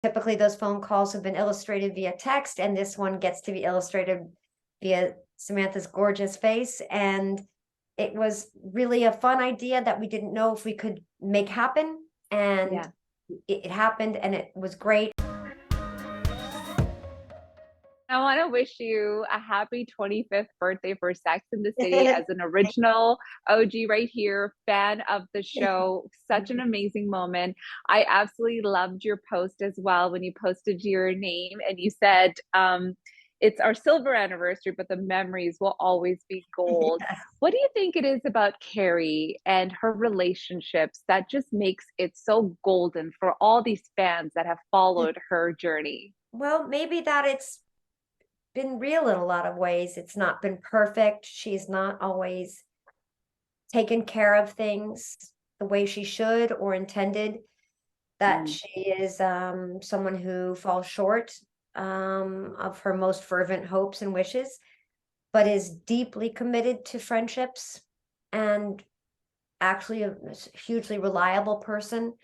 Typically, those phone calls have been illustrated via text, and this one gets to be illustrated via Samantha's gorgeous face. And it was really a fun idea that we didn't know if we could make happen. And it happened, and it was great. I want to wish you a happy 25th birthday for Sex in the City as an original OG right here, fan of the show. Such an amazing moment. I absolutely loved your post as well when you posted your name and you said, it's our silver anniversary, but the memories will always be gold. Yes. What do you think it is about Carrie and her relationships that just makes it so golden for all these fans that have followed her journey? Well, maybe that it's been real in a lot of ways. It's not been perfect. She's not always taken care of things the way she should or intended. That she is someone who falls short of her most fervent hopes and wishes, but is deeply committed to friendships and actually a hugely reliable person.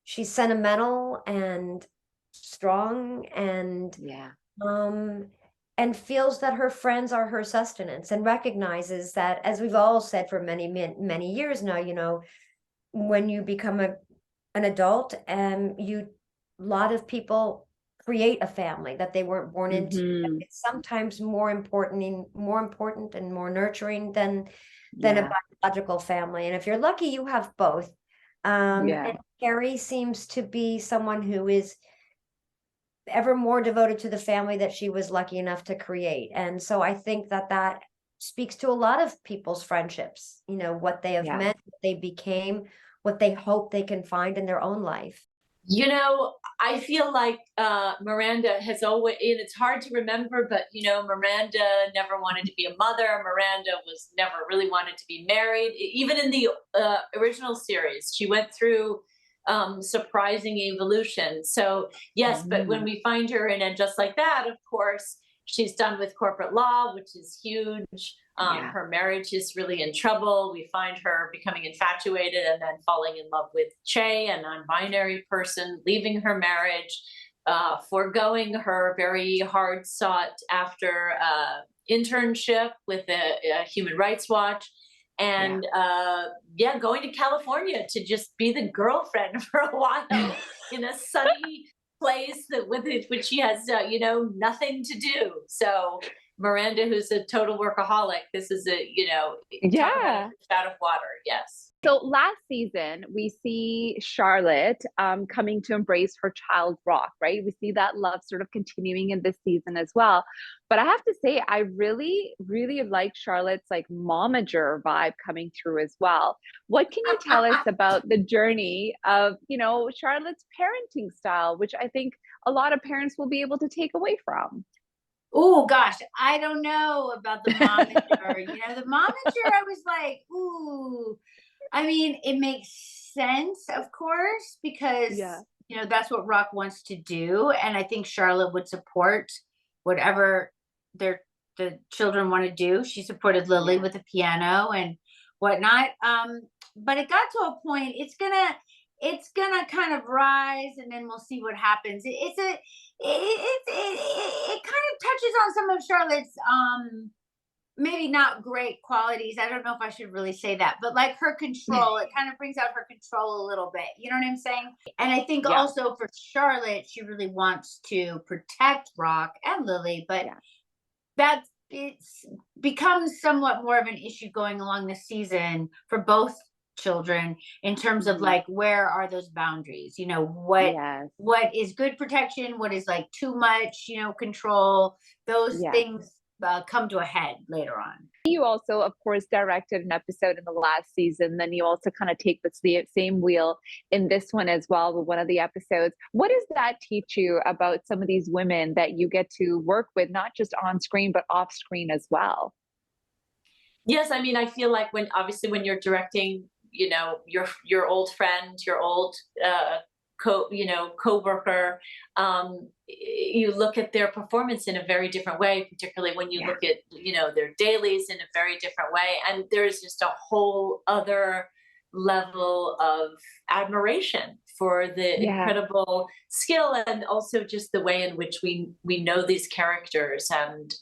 She's sentimental and strong and feels that her friends are her sustenance, and recognizes that, as we've all said for many years now, you know, when you become an adult, a lot of people create a family that they weren't born into. It's sometimes more important and more nurturing than a biological family. And if you're lucky, you have both. And Carrie seems to be someone who is ever more devoted to the family that she was lucky enough to create. And so I think that speaks to a lot of people's friendships, you know, what they have meant, what they became, what they hope they can find in their own life. You know, I feel like Miranda has always, and it's hard to remember, but, you know, Miranda never wanted to be a mother. Miranda was never really wanted to be married. Even in the original series, she went through surprising evolution. So yes, but when we find her in And Just Like That, of course, she's done with corporate law, which is huge. Her marriage is really in trouble. We find her becoming infatuated and then falling in love with Che, a non-binary person, leaving her marriage, foregoing her very hard sought after internship with a Human Rights Watch. And going to California to just be the girlfriend for a while in a sunny place which she has, nothing to do. So Miranda, who's a total workaholic, this is talk about a fish out of water. Yes. So last season, we see Charlotte coming to embrace her child Rock, right? We see that love sort of continuing in this season as well. But I have to say, I really, really like Charlotte's like momager vibe coming through as well. What can you tell us about the journey of, Charlotte's parenting style, which I think a lot of parents will be able to take away from? Oh gosh, I don't know about the momager. The momager, I was like, ooh. I mean, it makes sense, of course, because that's what Rock wants to do, and I think Charlotte would support whatever the children want to do. She supported Lily with the piano and whatnot. But it got to a point. It's gonna kind of rise, and then we'll see what happens. It kind of touches on some of Charlotte's maybe not great qualities. I don't know if I should really say that, but like her control, it kind of brings out her control a little bit. You know what I'm saying? And I think also for Charlotte, she really wants to protect Rock and Lily, but it's becomes somewhat more of an issue going along this season for both children in terms of like, where are those boundaries? What is good protection? What is like too much, control? Those things come to a head later on. You also, of course, directed an episode in the last season. Then you also kind of take the same wheel in this one as well with one of the episodes. What does that teach you about some of these women that you get to work with, not just on screen, but off screen as well? Yes, I mean, I feel like when you're directing, your old friend, your old co-worker, you look at their performance in a very different way, particularly when you look at, their dailies in a very different way. And there's just a whole other level of admiration for the incredible skill, and also just the way in which we know these characters, and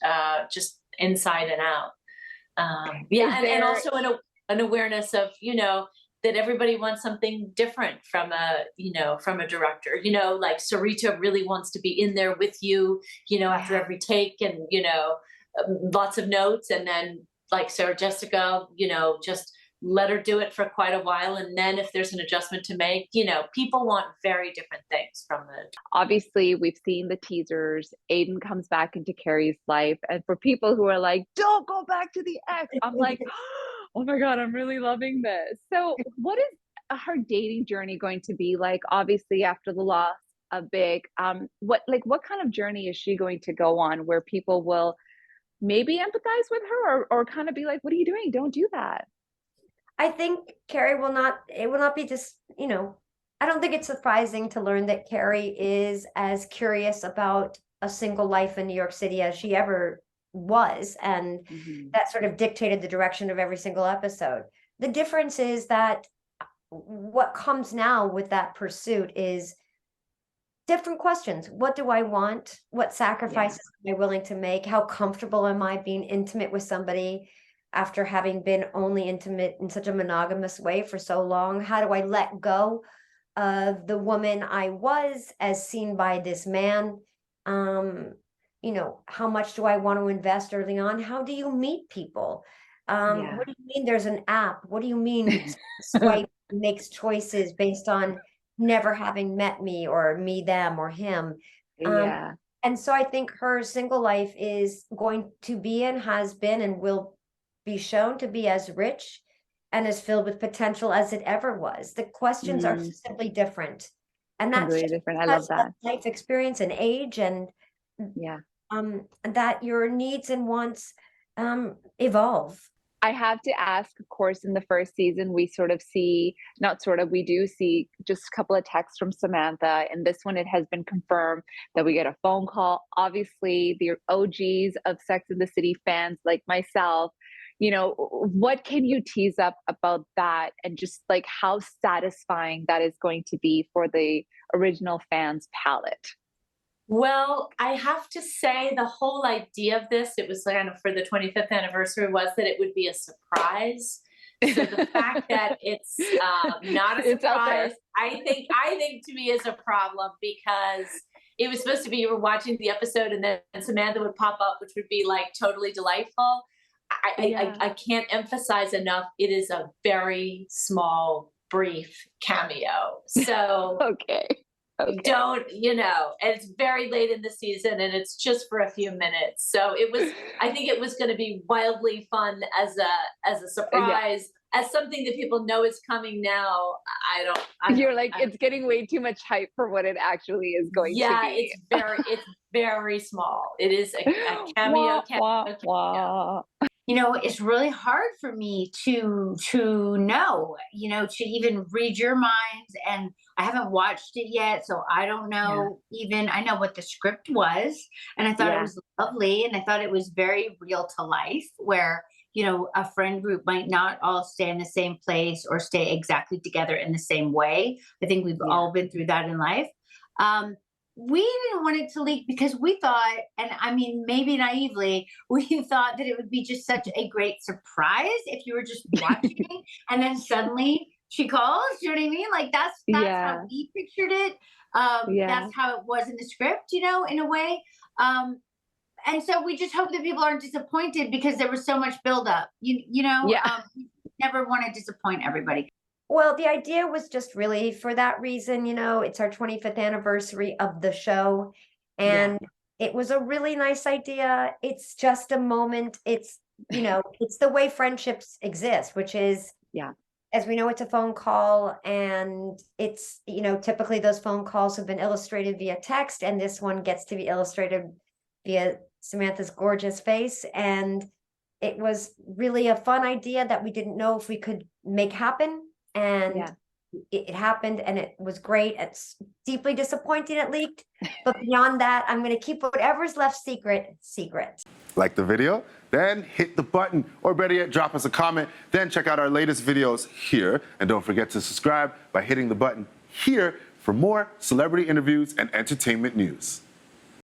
just inside and out. And also an awareness of, that everybody wants something different from a director. Like Sarita really wants to be in there with you, after every take, and lots of notes, and then like Sarah Jessica, just let her do it for quite a while, and then if there's an adjustment to make, people want very different things from it. Obviously, we've seen the teasers. Aiden comes back into Carrie's life, and for people who are like, don't go back to the ex, I'm like, oh my God, I'm really loving this. So what is her dating journey going to be like? Obviously, after the loss of Big, what kind of journey is she going to go on where people will maybe empathize with her, or kind of be like, what are you doing? Don't do that. I think Carrie will not be just, I don't think it's surprising to learn that Carrie is as curious about a single life in New York City as she ever was. And that sort of dictated the direction of every single episode. The difference is that what comes now with that pursuit is different questions. What do I want? What sacrifices am I willing to make? How comfortable am I being intimate with somebody after having been only intimate in such a monogamous way for so long? How do I let go of the woman I was as seen by this man? How much do I want to invest early on? How do you meet people? What do you mean there's an app? What do you mean swipe makes choices based on never having met me, or me, them, or him? And so I think her single life is going to be, and has been, and will be shown to be as rich and as filled with potential as it ever was. The questions are simply different, and that's really different. I love that. Life experience and age, and that your needs and wants evolve. I have to ask, of course, in the first season, we we do see just a couple of texts from Samantha. And this one, it has been confirmed that we get a phone call. Obviously, the OGs of Sex and the City fans like myself, what can you tease up about that, and just like how satisfying that is going to be for the original fans' palate? Well, I have to say the whole idea of this, it was kind of for the 25th anniversary, was that it would be a surprise. So the fact that it's not a surprise, I think to me is a problem, because it was supposed to be, you were watching the episode and then Samantha would pop up, which would be like totally delightful. I can't emphasize enough, it is a very small, brief cameo. So okay. Don't, and it's very late in the season, and it's just for a few minutes. So I think it was going to be wildly fun as a surprise, as something that people know is coming now. It's getting way too much hype for what it actually is going to be. It's very small. It is a cameo. It's really hard for me to know, to even read your minds, and I haven't watched it yet, so I don't know I know what the script was, and I thought it was lovely, and I thought it was very real to life, where, a friend group might not all stay in the same place or stay exactly together in the same way. I think we've all been through that in life. We didn't want it to leak because we thought, and I mean, maybe naively, we thought that it would be just such a great surprise if you were just watching and then suddenly she calls. You know what I mean? Like that's how we pictured it. That's how it was in the script, in a way. And so we just hope that people aren't disappointed, because there was so much buildup. We never want to disappoint everybody. Well, the idea was just really for that reason, it's our 25th anniversary of the show, and it was a really nice idea. It's just a moment. It's, it's the way friendships exist, which is, as we know, it's a phone call, and it's, typically those phone calls have been illustrated via text, and this one gets to be illustrated via Samantha's gorgeous face. And it was really a fun idea that we didn't know if we could make happen. And it happened, and it was great. It's deeply disappointing it leaked, but beyond that, I'm going to keep whatever's left secret. Like the video? Then hit the button, or better yet, drop us a comment. Then check out our latest videos here. And don't forget to subscribe by hitting the button here for more celebrity interviews and entertainment news.